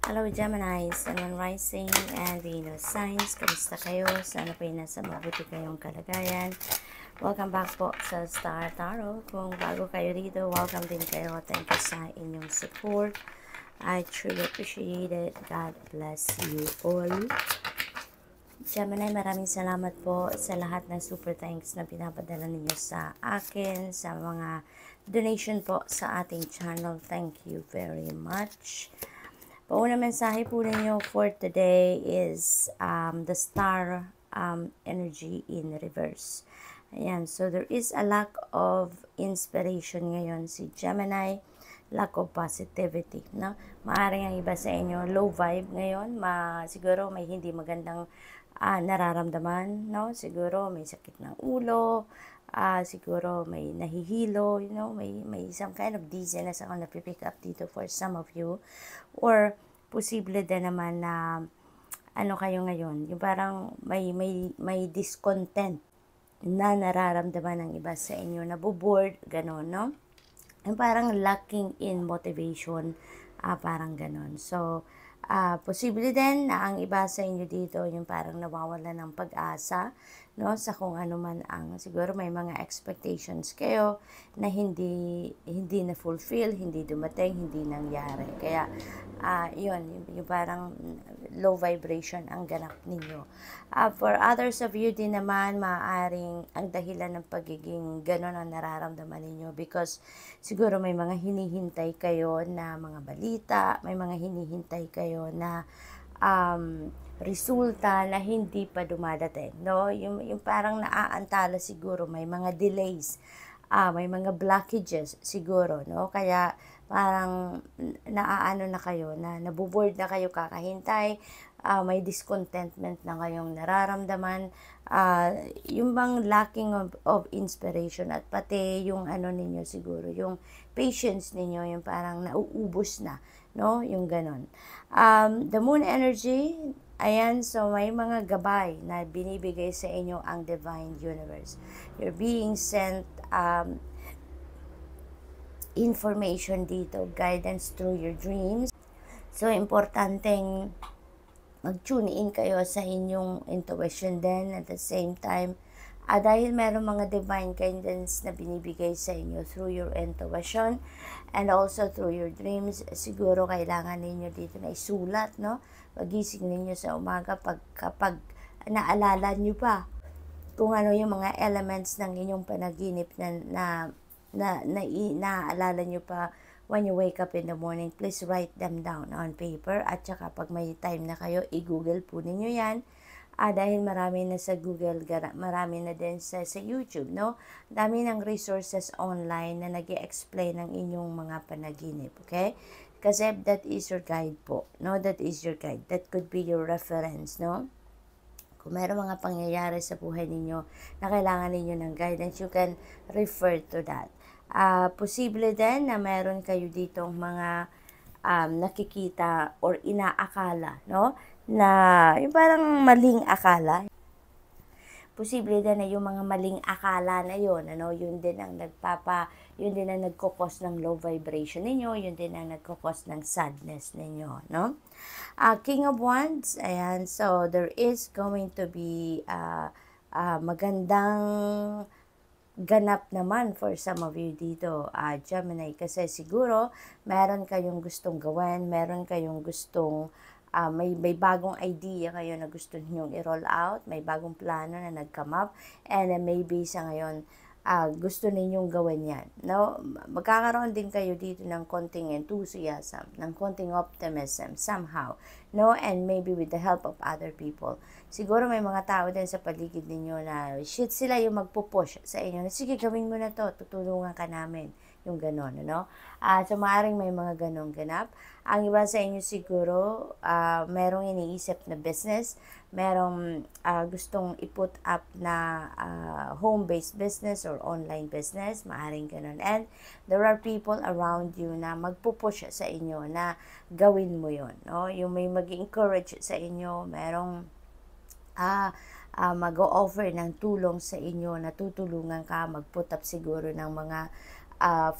Hello Gemini, Sun and Rising and Venus Signs. Kamusta kayo? Sana po nasa mabuti kayong kalagayan. Welcome back po sa Star Tarot. Kung bago kayo rito, welcome din kayo. Thank you sa inyong support. I truly appreciate it. God bless you all. Gemini, maraming salamat po sa lahat ng super thanks na pinapadala ninyo sa akin, sa mga donation po sa ating channel. Thank you very much. Pauna mensahe po ninyo for today is the star energy in reverse. Ayan, so there is a lack of inspiration ngayon si Gemini, lack of positivity, no? Maaaring ang iba sa inyo low vibe ngayon, siguro may hindi magandang nararamdaman, no? Siguro may sakit ng ulo, siguro may nahihilo, you know, may some kind of dizziness ako na pick up dito for some of you, or posible din naman na ano kayo ngayon, yung parang may discontent na nararamdaman ng iba sa inyo, nabobored, gano'n, no? Yung parang lacking in motivation, parang gano'n. So, posible din na ang iba sa inyo dito, yung parang nawawala ng pag-asa, no? Sa kung ano man ang, siguro may mga expectations kayo na hindi na fulfill, hindi dumating, hindi nangyari. Kaya, yun, yung parang low vibration ang ganap ninyo. For others of you din naman, maaaring ang dahilan ng pagiging ganon ang nararamdaman ninyo because siguro may mga hinihintay kayo na mga balita, may mga hinihintay kayo na resulta na hindi pa dumadating, no? Yung parang naaantala siguro, may mga delays, may mga blockages siguro, no? Kaya parang naaano na kayo, na nabuboard na kayo kakahintay, may discontentment na kayong nararamdaman, yung bang lacking of inspiration, at pati yung ano ninyo siguro, yung patience ninyo, yung parang nauubos na, no? Yung ganon. The moon energy, ayan, so may mga gabay na binibigay sa inyo ang divine universe. You're being sent information dito, guidance through your dreams. So, importanteng mag-tune in kayo sa inyong intuition din at the same time. Dahil meron mga divine guidance na binibigay sa inyo through your intuition and also through your dreams, siguro kailangan ninyo dito na isulat, no? Pagising ninyo sa umaga, kapag naalala nyo pa kung ano yung mga elements ng inyong panaginip na naaalala nyo pa when you wake up in the morning, please write them down on paper. At saka pag may time na kayo, i-google po ninyo yan. Dahil marami na sa Google, marami na din sa YouTube, no? Dami ng resources online na nag-i-explain ng inyong mga panaginip, okay? Kasi that is your guide po, no? That is your guide. That could be your reference, no? Kung meron mga pangyayari sa buhay ninyo na kailangan ninyo ng guidance, you can refer to that. Posible din na meron kayo ditong mga nakikita or inaakala, no? Na yung parang maling akala. Posible din na yung mga maling akala na yun, ano, yun din ang nagkukos ng low vibration ninyo, yun din ang nagkukos ng sadness ninyo, no? King of Wands, ayan, so there is going to be magandang ganap naman for some of you dito, Gemini, kasi siguro meron kayong gustong gawin, meron kayong gustong may bagong idea kayo na gusto ninyong i-roll out, may bagong plano na nag-come up, and maybe sa ngayon gusto ninyong gawin yan, no? Magkakaroon din kayo dito ng konting enthusiasm, ng konting optimism somehow, no? And maybe with the help of other people. Siguro may mga tao din sa paligid ninyo na sila yung magpupush sa inyo na sige, gawin mo na to, tutulungan ka namin, yung ganon, no? So maaaring may mga ganong ganap. Ang iba sa inyo siguro merong iniisip na business, merong gustong i-put up na home-based business or online business, maaaring ganon. And there are people around you na magpupush sa inyo na gawin mo yon, no? Yung may mag-encourage sa inyo, merong mag-o-offer ng tulong sa inyo, na tutulungan ka, mag-put up siguro ng mga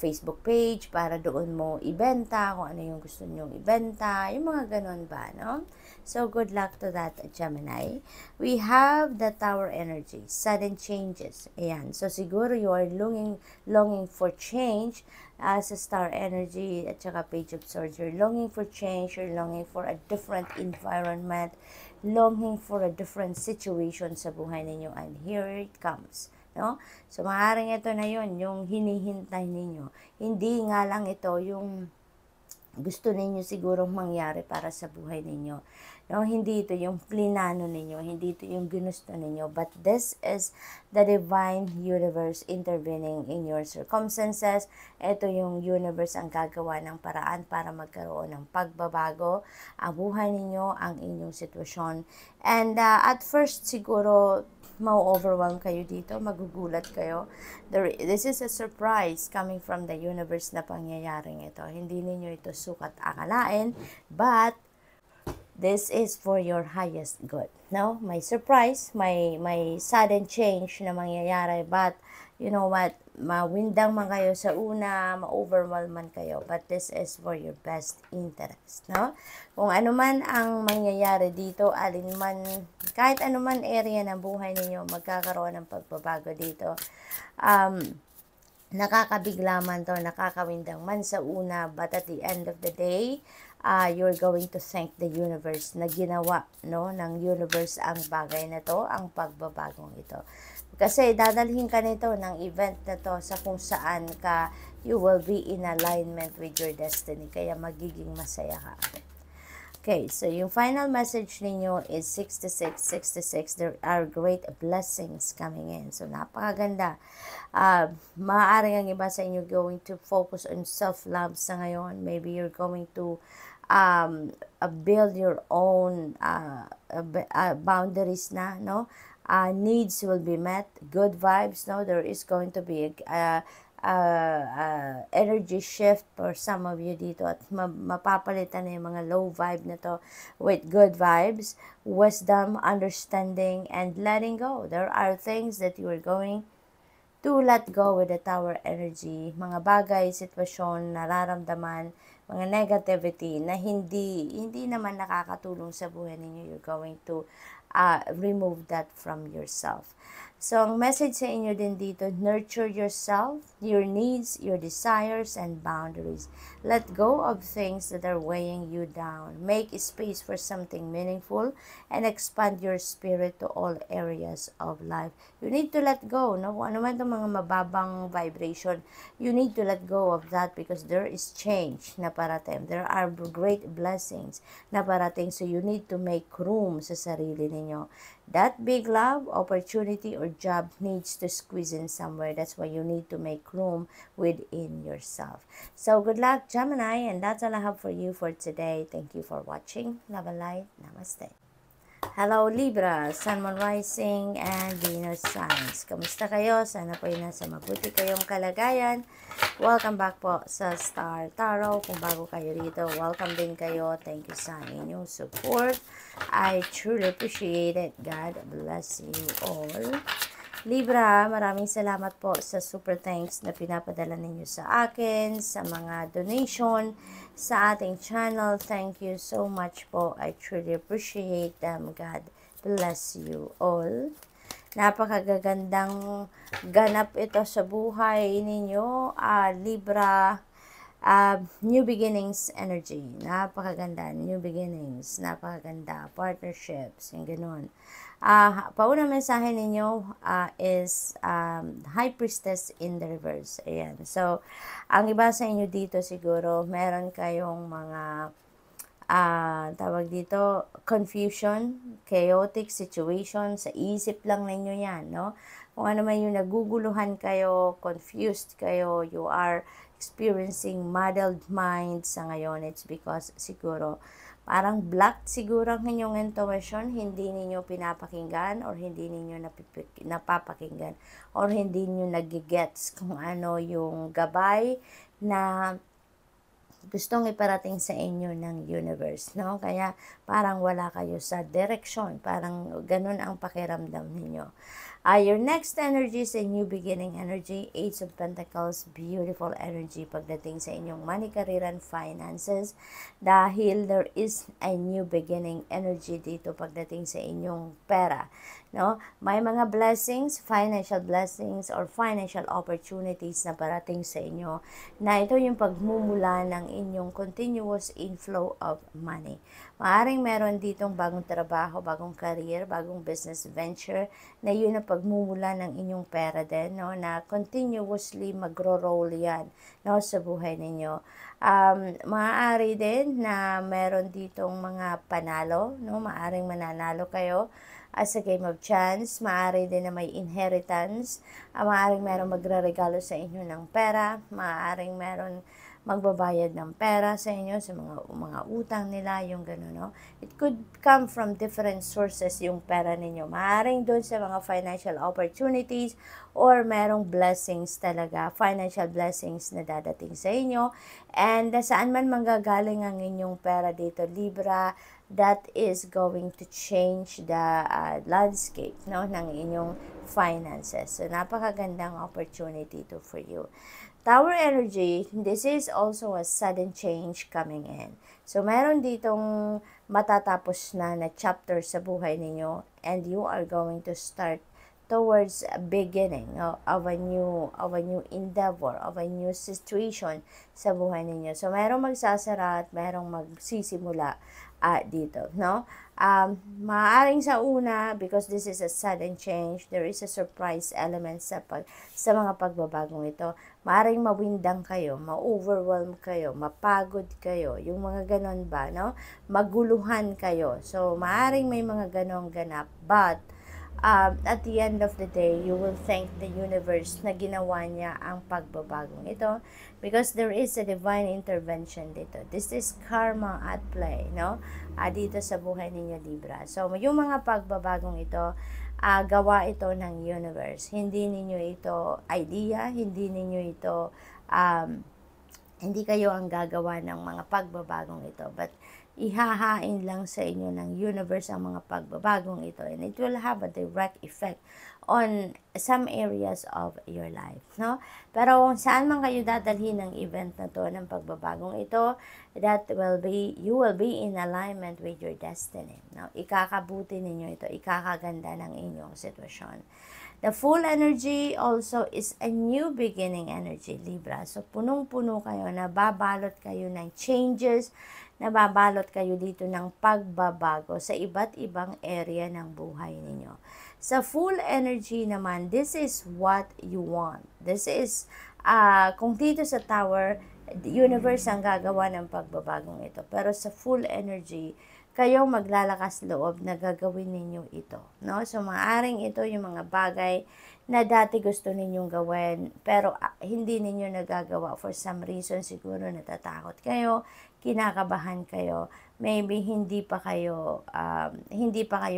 Facebook page para doon mo ibenta kung ano yung gusto nyong ibenta, yung mga ganun ba, no? So, good luck to that, Gemini. We have the Tower energy, sudden changes. Ayan. So, siguro you are longing for change as a star energy at saka page of swords. You're longing for change, you're longing for a different environment, longing for a different situation sa buhay ninyo, and here it comes. No? So, maaaring ito na yon yung hinihintay ninyo. Hindi nga lang ito yung gusto ninyo sigurong mangyari para sa buhay ninyo. No, hindi ito yung plinano ninyo, hindi ito yung ginusto ninyo, but this is the divine universe intervening in your circumstances. Ito yung universe ang gagawa ng paraan para magkaroon ng pagbabago ang buhay ninyo, ang inyong sitwasyon. And at first siguro ma-overwhelm kayo dito, magugulat kayo. This is a surprise coming from the universe na pangyayaring ito. Hindi ninyo ito sukat akalain, but this is for your highest good. No? May surprise, may sudden change na mangyayari, but you know what, mawindang man kayo sa una, ma-overwhelm man kayo, but this is for your best interest, no? Kung ano man ang mangyayari dito, kahit ano man area ng buhay ninyo, magkakaroon ng pagbabago dito. Nakakabigla man to, nakakawindang man sa una, but at the end of the day, you're going to thank the universe na ginawa, no, ng universe ang bagay na to, ang pagbabagong ito. Kasi dadalhin ka nito ng event na to sa kung saan you will be in alignment with your destiny. Kaya magiging masaya ka. Okay, so yung final message ninyo is 6666. There are great blessings coming in. So napakaganda. Maaaring ang iba sa inyo going to focus on self-love sa ngayon. Maybe you're going to build your own boundaries na, no? Needs will be met, good vibes, no? There is going to be energy shift for some of you dito at mapapalitan na yung mga low vibe na to with good vibes, wisdom, understanding, and letting go. There are things that you are going to let go with the Tower energy, mga bagay, sitwasyon, nararamdaman, mga negativity na hindi naman nakakatulong sa buhay ninyo. You're going to remove that from yourself. So, ang message sa inyo din dito, nurture yourself, your needs, your desires, and boundaries. Let go of things that are weighing you down. Make space for something meaningful and expand your spirit to all areas of life. You need to let go, no? Kung ano man itong mga mababang vibration, you need to let go of that because there is change na parating. There are great blessings na parating, so you need to make room sa sarili ninyo. That big love, opportunity, or job needs to squeeze in somewhere. That's why you need to make room within yourself. So, good luck, Gemini, and that's all I have for you for today. Thank you for watching. Love and light. Namaste. Hello, Libra, Sun, Moon, Rising, and Venus signs. Kamusta kayo? Sana po yun nasa mabuti kayong kalagayan. Welcome back po sa Star Tarot. Kung bago kayo dito, welcome din kayo. Thank you sa inyong support. I truly appreciate it. God bless you all. Libra, maraming salamat po sa super thanks na pinapadala ninyo sa akin, sa mga donation sa ating channel. Thank you so much po. I truly appreciate them. God bless you all. Napakagagandang ganap ito sa buhay ninyo, Libra. New beginnings energy. Napakaganda. New beginnings. Napakaganda. Partnerships. Yung ganun. Paunang mensahe ninyo is High Priestess in the reverse. Ayan. So, ang iba sa inyo dito siguro, meron kayong mga tawag dito, confusion, chaotic situation, sa isip lang ninyo yan, no? Kung ano man yung naguguluhan kayo, confused kayo, you are experiencing muddled mind sa ngayon, it's because siguro, parang blocked siguro ang inyong intuition, hindi ninyo pinapakinggan or hindi ninyo napapakinggan or hindi ninyo nagigets kung ano yung gabay na gustong iparating sa inyo ng universe, no? Kaya parang wala kayo sa direksyon, parang ganun ang pakiramdam ninyo. Your next energy is a new beginning energy. Ace of Pentacles, beautiful energy pagdating sa inyong money, career, and finances. Dahil there is a new beginning energy dito pagdating sa inyong pera. No? May mga blessings, financial blessings, or financial opportunities na parating sa inyo na ito yung pagmumula ng inyong continuous inflow of money. Maaring meron ditong bagong trabaho, bagong career, bagong business venture na yun ang pagmumula ng inyong pera din, no? Na continuously magro-roll yan, no? Sa buhay ninyo. Maaari din na meron ditong mga panalo, no? Maaring mananalo kayo as a game of chance. Maaari din na may inheritance. Maaring meron magre-regalo sa inyo ng pera. Maaring meron magbabayad ng pera sa inyo, sa mga utang nila, yung gano'n, no? It could come from different sources yung pera ninyo. Maaaring doon sa mga financial opportunities or merong blessings talaga, financial blessings na dadating sa inyo. And saan man manggagaling ang inyong pera dito, Libra, that is going to change the landscape, no, ng inyong finances. So, napakagandang opportunity to for you. Tower energy, this is also a sudden change coming in. So, meron ditong matatapos na chapter sa buhay ninyo and you are going to start towards a beginning of a new endeavor, of a new situation sa buhay ninyo. So, merong magsasara at merong magsisimula dito, no? Maaaring sa una, because this is a sudden change, there is a surprise element sa mga pagbabagong ito. Maaaring mawindang kayo, ma-overwhelm kayo, mapagod kayo, yung mga ganon ba, no? Maguluhan kayo. So, maaaring may mga ganong ganap, but at the end of the day, you will thank the universe na ginawa niya ang pagbabagong ito because there is a divine intervention dito. This is karma at play, no? Dito sa buhay ninyo, Libra. So, yung mga pagbabagong ito, gawa ito ng universe. Hindi ninyo ito idea, hindi ninyo ito, hindi kayo ang gagawa ng mga pagbabagong ito. But, ihahain lang sa inyo ng universe ang mga pagbabagong ito and it will have a direct effect on some areas of your life, no? Pero kung saan man kayo dadalhin ng event na to, ng pagbabagong ito, you will be in alignment with your destiny, no? Ikakabuti ninyo ito, ikakaganda ng inyong sitwasyon. The full energy also is a new beginning energy, Libra. So, punong-puno kayo, nababalot kayo ng changes, nababalot kayo dito ng pagbabago sa iba't ibang area ng buhay ninyo. Sa full energy naman, this is what you want. This is, kung dito sa tower, the universe ang gagawa ng pagbabagong ito. Pero sa full energy, kayo maglalakas loob na gagawin ninyo ito, no? So, maaaring ito yung mga bagay na dati gusto ninyong gawin, pero hindi ninyo nagagawa for some reason. Siguro natatakot kayo, kinakabahan kayo, maybe hindi pa kayo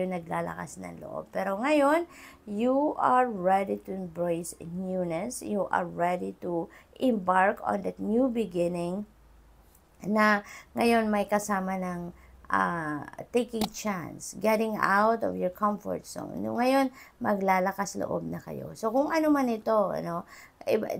naglalakas ng loob. Pero ngayon, you are ready to embrace newness. You are ready to embark on that new beginning na ngayon may kasama ng taking chance, getting out of your comfort zone. Ngayon, maglalakas loob na kayo. So, kung ano man ito,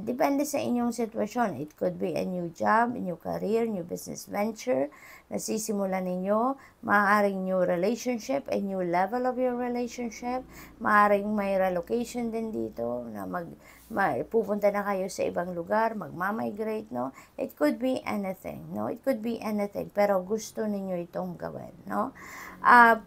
depende sa inyong sitwasyon. It could be a new job, a new career, new business venture, nasisimulan ninyo, maaaring new relationship, a new level of your relationship, maaaring may relocation din dito, na pupunta na kayo sa ibang lugar, magmamigrate, no? It could be anything, no? It could be anything, pero gusto ninyo itong gawin, no?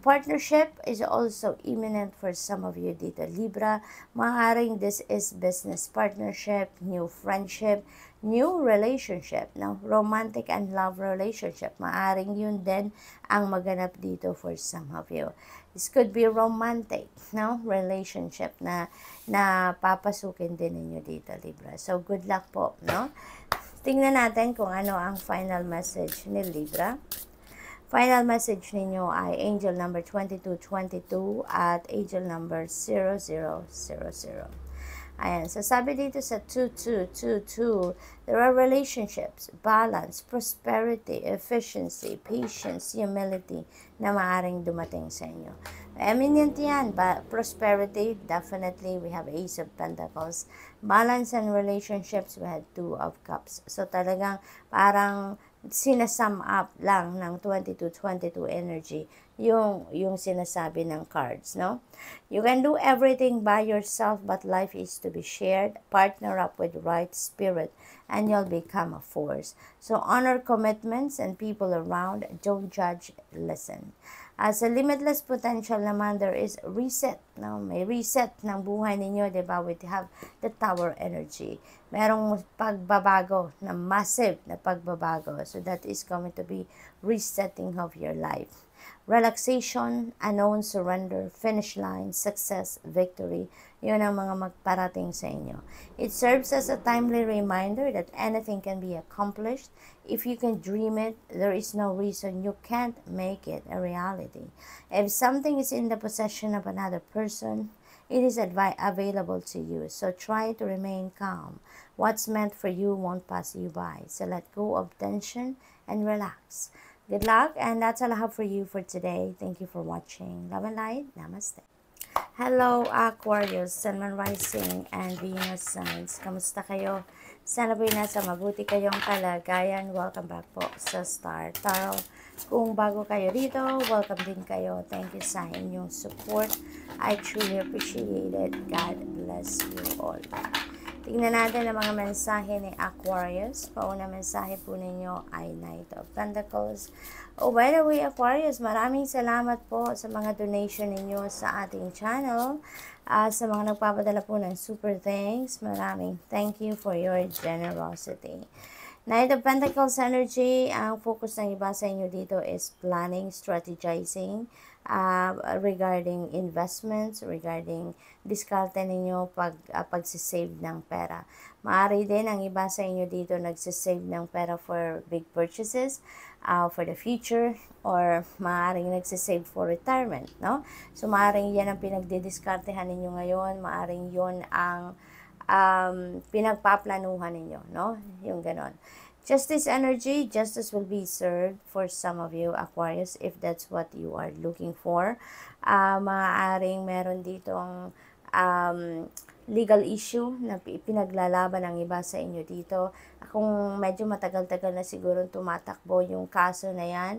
Partnership is also imminent for some of you dito, Libra. Maaaring this is business partnership, new friendship, new relationship, no? Romantic and love relationship. Maaring yun din ang maganap dito for some of you. This could be romantic, no? Relationship na papasukin din ninyo dito, Libra. So, good luck po, no? Tingnan natin kung ano ang final message ni Libra. Final message ninyo ay angel number 2222 at angel number 0000. Ayan, so sabi dito sa 2222, there are relationships, balance, prosperity, efficiency, patience, humility na maaaring dumating sa inyo. Eminent yan, but prosperity, definitely, we have Ace of Pentacles. Balance and relationships, we had Two of Cups. So talagang parang sinasum up lang ng 2222 energy yung sinasabi ng cards, no? You can do everything by yourself, but life is to be shared. Partner up with right spirit, and you'll become a force. So honor commitments and people around. Don't judge, listen. Sa limitless potential naman, there is reset. No? May reset ng buhay ninyo, di ba? We have the tower energy. Merong pagbabago, na massive na pagbabago. So that is going to be resetting of your life. Relaxation, unknown surrender, finish line, success, victory. Yun ang mga magparating sa inyo. It serves as a timely reminder that anything can be accomplished. If you can dream it, there is no reason you can't make it a reality. If something is in the possession of another person, it is available to you. So try to remain calm. What's meant for you won't pass you by. So let go of tension and relax. Good luck, and that's all I have for you for today. Thank you for watching. Love and light. Namaste. Hello, Aquarius, Sun, Moon, Rising, and Venus signs. Kamusta kayo? Sana po'y nasa mabuti kayong kalagayan. Welcome back po sa Star Tarot. Kung bago kayo dito, welcome din kayo. Thank you sa inyong support. I truly appreciate it. God bless you all. Tingnan natin ang mga mensahe ni Aquarius. Pauna mensahe po ninyo ay Knight of Pentacles. Oh, by the way, Aquarius, maraming salamat po sa mga donation ninyo sa ating channel. Sa mga nagpapadala po ng super thanks, maraming thank you for your generosity. Knight of Pentacles energy, ang focus ng iba sa inyo dito is planning, strategizing, regarding investments, regarding diskarte ninyo pagsisave ng pera. Maaari din ang iba sa inyo dito nagsisave ng pera for big purchases, for the future, or maaaring nagsisave for retirement, no? So maaaring yan ang pinagdidiskartehan ninyo ngayon, maaaring yon ang pinagpaplanuhan ninyo, no? Yung ganon. Justice energy, justice will be served for some of you, Aquarius, if that's what you are looking for. Maaaring meron ditong legal issue na pinaglalaban ng iba sa inyo dito. Kung medyo matagal-tagal na siguro tumatakbo yung kaso na yan,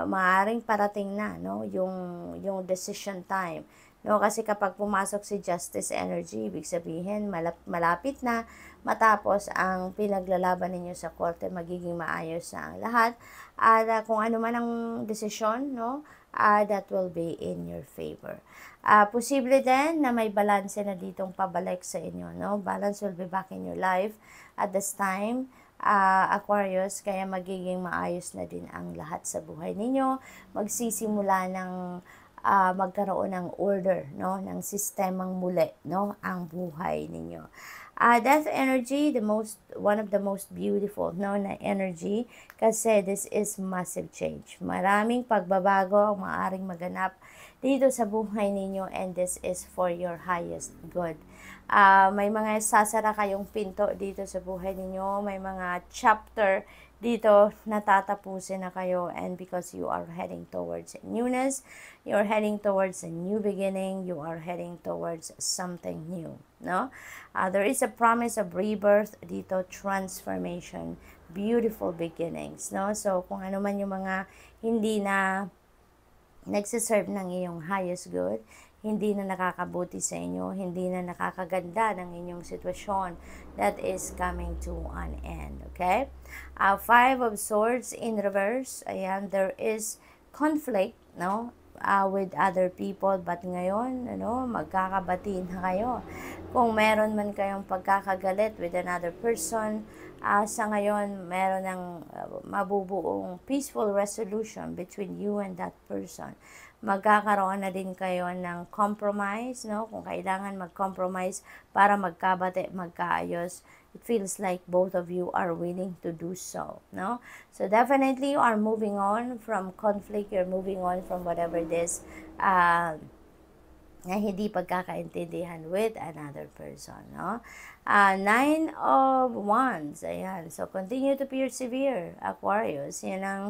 maaaring parating na, no? Yung decision time. No, kasi kapag pumasok si Justice Energy, ibig sabihin malapit na matapos ang pinaglalaban ninyo sa korte, magiging maayos na ang lahat. At kung ano man ang desisyon, no, that will be in your favor. Posible din na may balance na ditong pabalik sa inyo, no? Balance will be back in your life at this time. Aquarius, kaya magiging maayos na din ang lahat sa buhay ninyo. Magsisimula ng magkaroon ng order, no, ng sistemang muli, no, ang buhay ninyo. Death energy, one of the most beautiful, no, na energy, kasi this is massive change. Maraming pagbabago ang maaaring maganap dito sa buhay ninyo, and this is for your highest good. May mga sasara kayong pinto dito sa buhay ninyo, may mga chapter dito natatapusin na kayo, and because you are heading towards newness, you are heading towards a new beginning, you are heading towards something new, no? There is a promise of rebirth dito, transformation, beautiful beginnings, no? So kung ano man yung mga hindi na nagsiserve ng iyong highest good, hindi na nakakabuti sa inyo, hindi na nakakaganda ng inyong sitwasyon, that is coming to an end, okay? Five of Swords in reverse, ayan, there is conflict, no, with other people, but ngayon, ano, magkakabati na kayo. Kung meron man kayong pagkakagalit with another person, sa ngayon, meron ng mabubuong peaceful resolution between you and that person. Magkakaroon na din kayo ng compromise, no? Kung kailangan mag-compromise para magkabati, magkaayos, it feels like both of you are willing to do so, no? So definitely you are moving on from conflict, you're moving on from whatever this na hindi pagkakaintindihan with another person, no? Nine of Wands, ayan. So, continue to persevere, Aquarius. Yan ang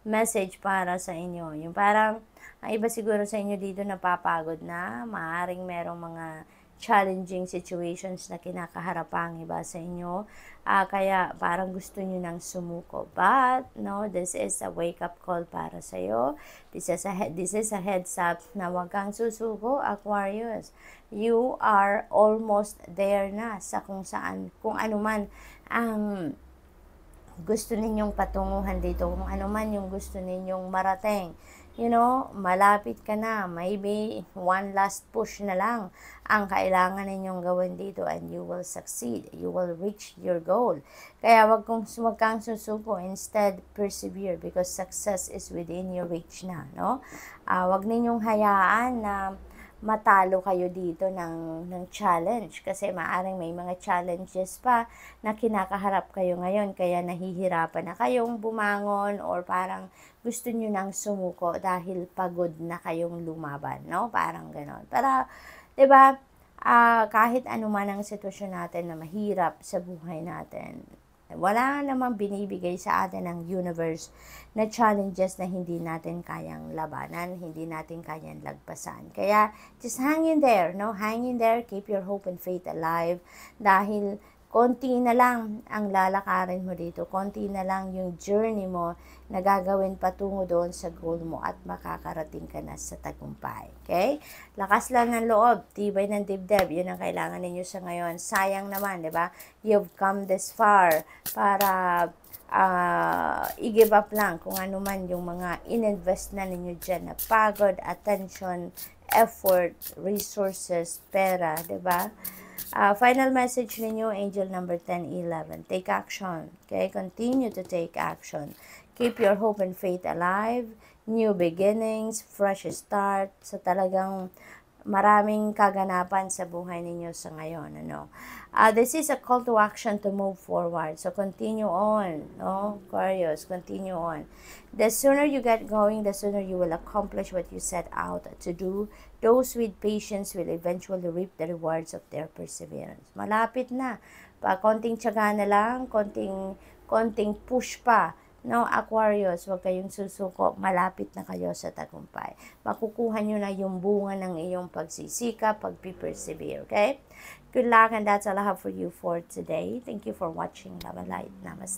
message para sa inyo. Yung parang, ang iba siguro sa inyo dito napapagod na, maaaring merong mga challenging situations na kinakaharapang iba sa inyo. Kaya parang gusto nyo nang sumuko. But, no, this is a wake-up call para sa iyo. This is a heads up na huwag kang susuko, Aquarius. You are almost there na sa kung saan, kung ano man ang gusto ninyong patunguhan dito, kung ano man yung gusto ninyong marating. You know, malapit ka na. Maybe one last push na lang ang kailangan ninyong gawin dito and you will succeed. You will reach your goal. Kaya wag kang susuko. Instead, persevere because success is within your reach na. No? Wag ninyong hayaan na matalo kayo dito ng challenge kasi maaring may mga challenges pa na kinakaharap kayo ngayon kaya nahihirapan na kayong bumangon or parang gusto nyo nang sumuko dahil pagod na kayong lumaban, no? Parang ganon. Para, 'di ba? Kahit ano man ang sitwasyon natin na mahirap sa buhay natin, wala namang binibigay sa atin ng universe na challenges na hindi natin kayang labanan, hindi natin kayang lagpasan. Kaya, just hang in there, no? Hang in there, keep your hope and faith alive. Dahil, konti na lang ang lalakarin mo dito. Konti na lang yung journey mo na gagawin patungo doon sa goal mo at makakarating ka na sa tagumpay. Okay? Lakas lang ng loob, tibay ng dibdib. Yun ang kailangan ninyo sa ngayon. Sayang naman, di ba? You've come this far para i-give up lang kung ano man yung mga ininvest na ninyo dyan na pagod, attention, effort, resources, pera, di ba? Final message ninyo, angel number 1011. Take action. Okay? Continue to take action. Keep your hope and faith alive. New beginnings, fresh start. So talagang maraming kaganapan sa buhay ninyo sa ngayon. Ano? This is a call to action to move forward. So continue on. No? Aquarius, continue on. The sooner you get going, the sooner you will accomplish what you set out to do. Those with patience will eventually reap the rewards of their perseverance. Malapit na. Konting tiyaga na lang, konting push pa. No, Aquarius, huwag kayong susuko. Malapit na kayo sa tagumpay. Makukuha nyo na yung bunga ng iyong pagsisikap, pagpipersevere. Okay? Good luck and that's all I have for you for today. Thank you for watching. Love and light. Namaste.